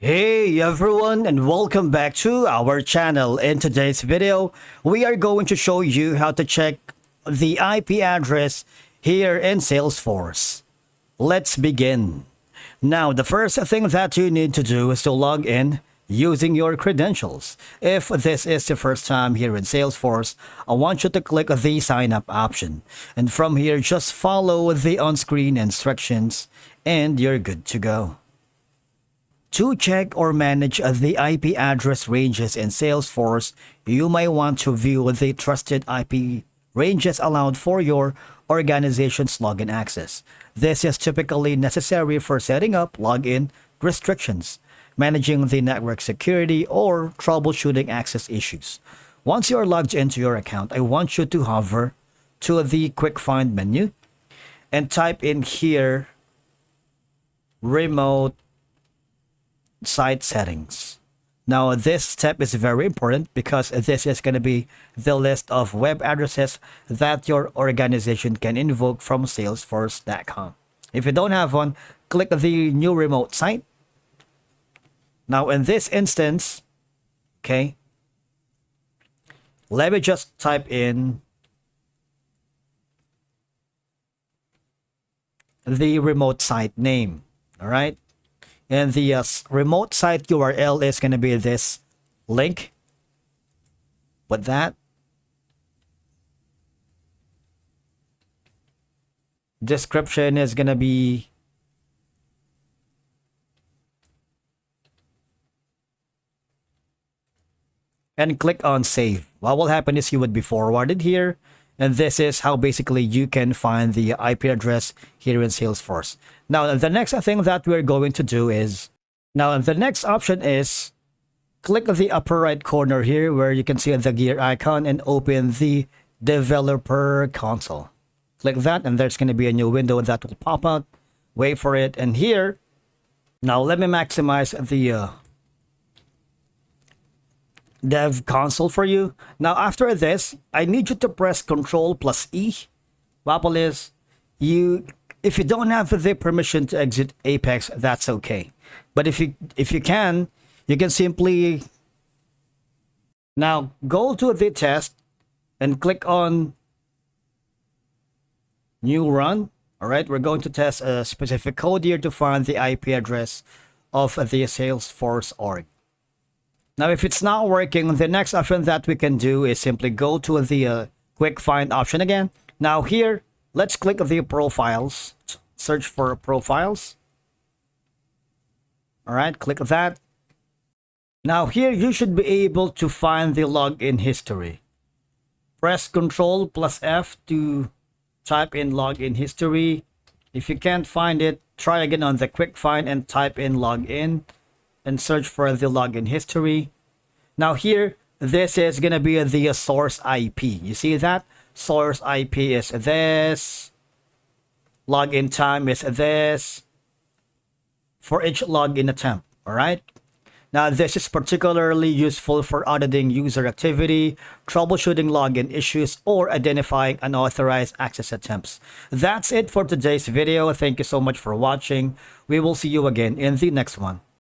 Hey everyone, and welcome back to our channel. In today's video, we are going to show you how to check the IP address here in Salesforce. Let's begin. Now, the first thing that you need to do is to log in using your credentials. If this is the first time here in Salesforce, I want you to click the sign up option. And from here, just follow the on-screen instructions and you're good to go. To check or manage the IP address ranges in Salesforce, you may want to view the trusted IP ranges allowed for your organization's login access. This is typically necessary for setting up login restrictions, managing the network security, or troubleshooting access issues. Once you're logged into your account, I want you to hover to the Quick Find menu and type in here remote site settings. Now, this step is very important because this is going to be the list of web addresses that your organization can invoke from Salesforce.com. If you don't have one, click the new remote site. Now, in this instance, okay, let me just type in the remote site name. All right. And the remote site URL is going to be this link. With that, description is going to be and click on save. What will happen is you would be forwarded here. And this is how basically you can find the IP address here in Salesforce. Now, the next thing that we're going to do is, now the next option is click the upper right corner here where you can see the gear icon and open the developer console. Click that and there's going to be a new window that will pop out. Wait for it. And here, now let me maximize the dev console for you. Now after this, I need you to press Ctrl+E. Wapple is if you don't have the permission to exit Apex, that's okay. But if you can, you can simply now go to the test and click on new run. All right, we're going to test a specific code here to find the IP address of the Salesforce org. Now, if it's not working, the next option that we can do is simply go to the quick find option again. Now here, let's click the profiles, search for profiles. All right, click that. Now here, you should be able to find the login history. Press Ctrl+F to type in login history. If you can't find it, try again on the quick find and type in login and search for the login history. Now here, this is going to be the source IP. You see that? Source IP is this. Login time is this. For each login attempt. All right? Now, this is particularly useful for auditing user activity, troubleshooting login issues, or identifying unauthorized access attempts. That's it for today's video. Thank you so much for watching. We will see you again in the next one.